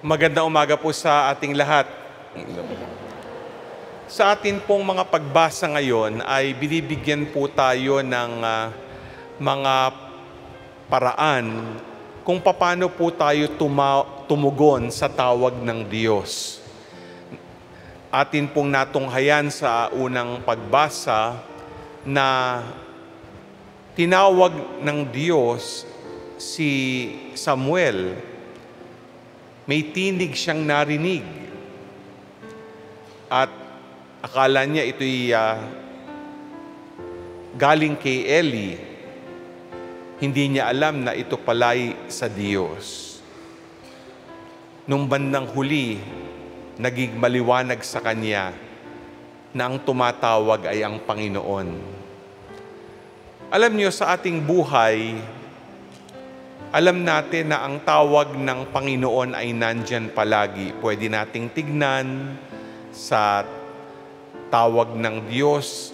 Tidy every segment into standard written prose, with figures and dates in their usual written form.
Magandang umaga po sa ating lahat. Sa atin pong mga pagbasa ngayon ay binibigyan po tayo ng mga paraan kung paano po tayo tumugon sa tawag ng Diyos. Atin pong natunghayan sa unang pagbasa na tinawag ng Diyos si Samuel. May tinig siyang narinig at akala niya ito'y galing kay Eli. Hindi niya alam na ito pala'y sa Diyos. Nung bandang huli, naging maliwanag sa kanya na ang tumatawag ay ang Panginoon. Alam niyo, sa ating buhay, alam natin na ang tawag ng Panginoon ay nandyan palagi. Pwede nating tignan sa tawag ng Diyos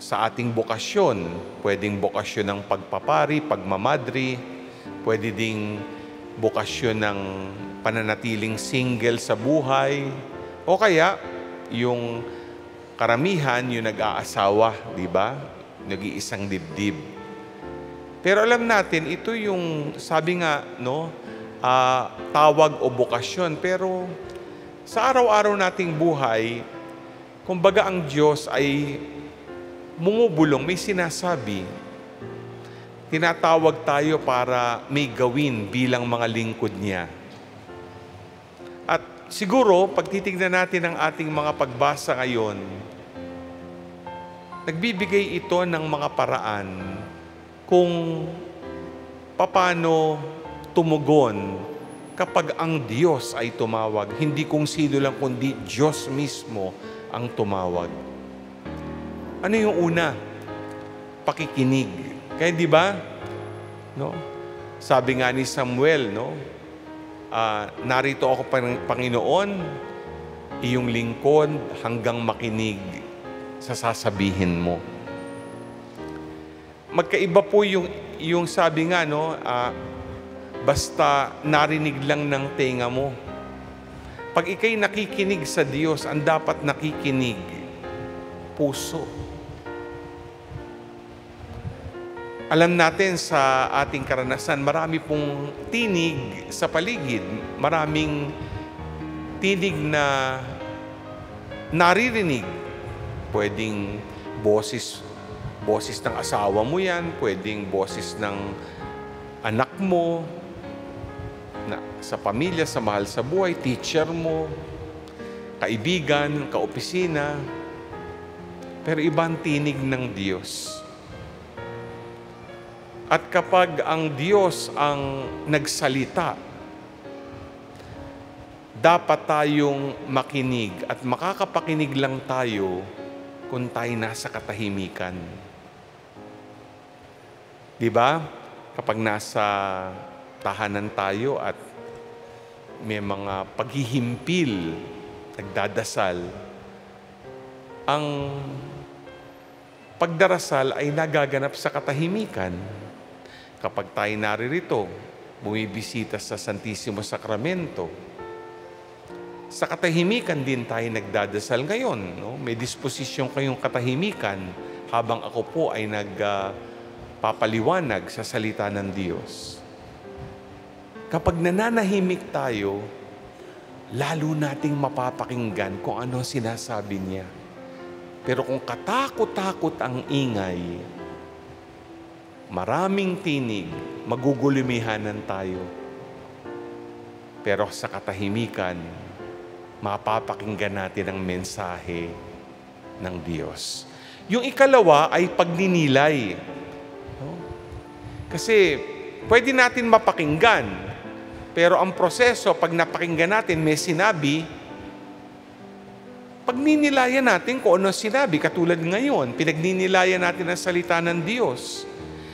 sa ating bokasyon. Pwedeng bokasyon ng pagpapari, pagmamadri. Pwede ding bokasyon ng pananatiling single sa buhay. O kaya, yung karamihan, yung nag-aasawa, di ba? Nag-iisang dibdib. Pero alam natin, ito yung, sabi nga, tawag o bokasyon. Pero sa araw-araw nating buhay, kumbaga ang Diyos ay bumubulong, may sinasabi. Tinatawag tayo para may gawin bilang mga lingkod niya. At siguro, pag titignan natin ang ating mga pagbasa ngayon, nagbibigay ito ng mga paraan kung paano tumugon kapag ang Diyos ay tumawag. Hindi kung sino lang, kundi Diyos mismo ang tumawag. Ano yung una? Pakikinig. Kaya di ba? Sabi nga ni Samuel, narito ako, Panginoon, iyong lingkod hanggang makinig sa sasabihin mo. Magkaiba po yung sabi nga, basta narinig lang ng tenga mo. Pag ikay nakikinig sa Diyos, ang dapat nakikinig, puso. Alam natin sa ating karanasan, marami pong tinig sa paligid. Maraming tinig na naririnig. Pwedeng boses ng asawa mo yan, pwedeng boses ng anak mo, sa pamilya, sa mahal sa buhay, teacher mo, kaibigan, kaopisina. Pero ibang tinig ng Diyos. At kapag ang Diyos ang nagsalita, dapat tayong makinig at makakapakinig lang tayo kung tayo nasa katahimikan. Diba? Kapag nasa tahanan tayo at may mga paghihimpil, nagdadasal, ang pagdarasal ay nagaganap sa katahimikan. Kapag tayo naririto, bumibisita sa Santissimo Sacramento, sa katahimikan din tayo nagdadasal ngayon. May disposisyon kayong katahimikan habang ako po ay papaliwanag sa salita ng Diyos. Kapag nananahimik tayo, lalo nating mapapakinggan kung ano sinasabi niya. Pero kung katakot-takot ang ingay, maraming tinig, magugulumihanan tayo. Pero sa katahimikan, mapapakinggan natin ang mensahe ng Diyos. Yung ikalawa ay pagninilay. Kasi pwede natin mapakinggan, pero ang proseso, pag napakinggan natin, may sinabi, pagninilayan natin kung ano sinabi. Katulad ngayon, pinagninilayan natin ang salita ng Diyos.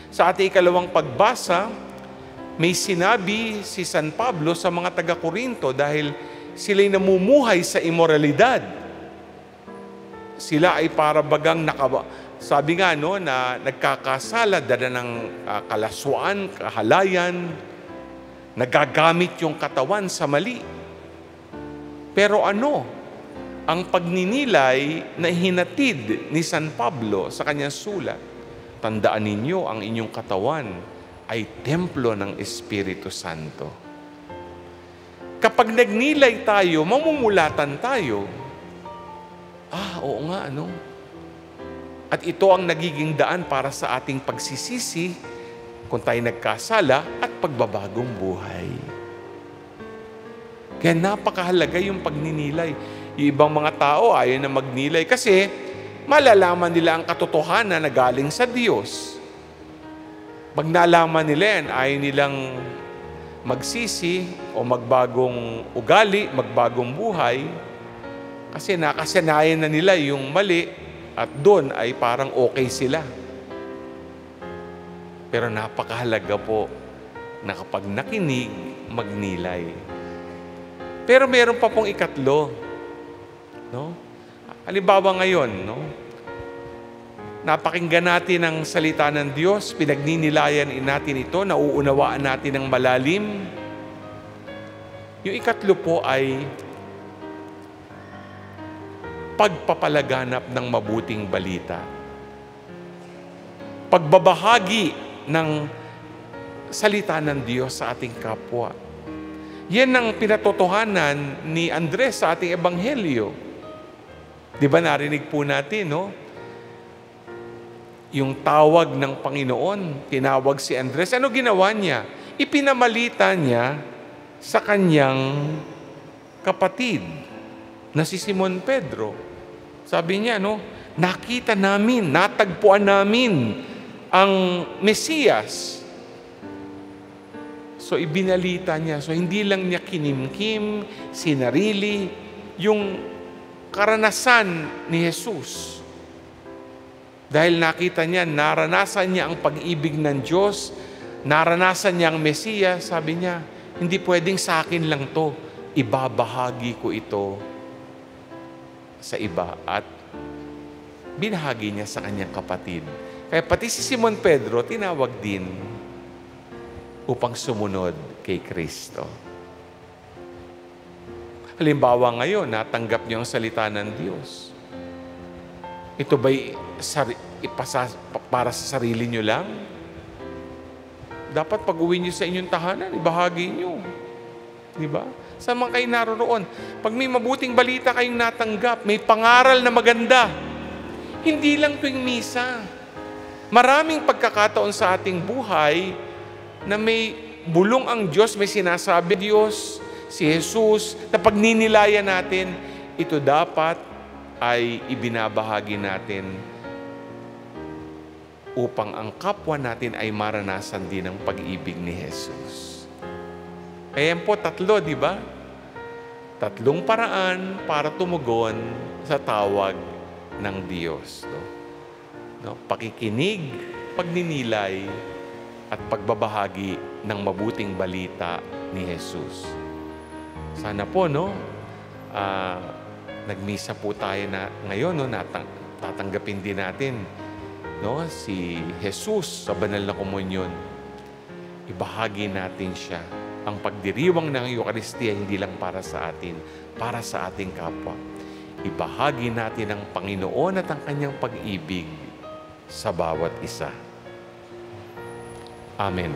Sa ating ikalawang pagbasa, may sinabi si San Pablo sa mga taga-Korinto dahil sila'y namumuhay sa immoralidad. Sila ay para bagang sabi nga na nagkakasala, dala ng kalaswaan, kahalayan, nagagamit yung katawan sa mali. Pero ano ang pagninilay na hinatid ni San Pablo sa kanyang sulat? Tandaan ninyo, ang inyong katawan ay templo ng Espiritu Santo. Kapag nagnilay tayo, mamumulatan tayo. Oo nga, ano? At ito ang nagiging daan para sa ating pagsisisi kung tayo nagkasala at pagbabagong buhay. Kaya napakahalaga yung pagninilay. Yung ibang mga tao ayaw na magnilay kasi malalaman nila ang katotohanan na galing sa Diyos. Pag nalaman nila yan, ayaw nilang magsisi o magbagong ugali, magbagong buhay kasi nakasanayan na nila yung mali at doon ay parang okay sila. Pero napakahalaga po na kapag nakinig, magnilay. Pero meron pa pong ikatlo. No? Halimbawa ngayon, no? Napakinggan natin ang salita ng Diyos, pinagninilayan natin ito, nauunawaan natin ng malalim. Yung ikatlo po ay pagpapalaganap ng mabuting balita. Pagbabahagi ng salita ng Diyos sa ating kapwa. Yan ang pinatotohanan ni Andres sa ating ebanghelyo. Di ba narinig po natin, no? Yung tawag ng Panginoon, tinawag si Andres. Ano ginawa niya? Ipinamalita niya sa kanyang kapatid na si Simon Pedro. Sabi niya, no? Nakita namin, natagpuan namin ang Mesiyas. So, ibinalita niya. So, hindi lang niya kinimkim, sinarili, yung karanasan ni Jesus. Dahil nakita niya, naranasan niya ang pag-ibig ng Diyos, naranasan niya ang Mesiyas, sabi niya, hindi pwedeng sa akin lang to, ibabahagi ko ito sa iba. At binahagi niya sa kanyang kapatid. Kaya pati si Simon Pedro, tinawag din upang sumunod kay Kristo. Halimbawa ngayon, natanggap niyo ang salita ng Diyos. Ito ba'y para sa sarili niyo lang? Dapat pag-uwi niyo sa inyong tahanan, ibahagi niyo. Di ba? Saan man kayo naroon? Pag may mabuting balita kayong natanggap, may pangaral na maganda, hindi lang tuwing misa. Maraming pagkakataon sa ating buhay na may bulong ang Diyos, may sinasabi Diyos, si Jesus, na pagninilayan natin, ito dapat ay ibinabahagi natin upang ang kapwa natin ay maranasan din ang pag-ibig ni Jesus. Kaya po tatlo, di ba? Tatlong paraan para tumugon sa tawag ng Diyos. No? Pakikinig, pagninilay, at pagbabahagi ng mabuting balita ni Jesus. Sana po, no? Nagmisa po tayo na ngayon, no? Tatanggapin din natin, no? Si Jesus sa banal na komunyon. Ibahagi natin siya. Ang pagdiriwang ng Eucharistia hindi lang para sa atin, para sa ating kapwa. Ibahagi natin ang Panginoon at ang kanyang pag-ibig sa bawat isa. Amen.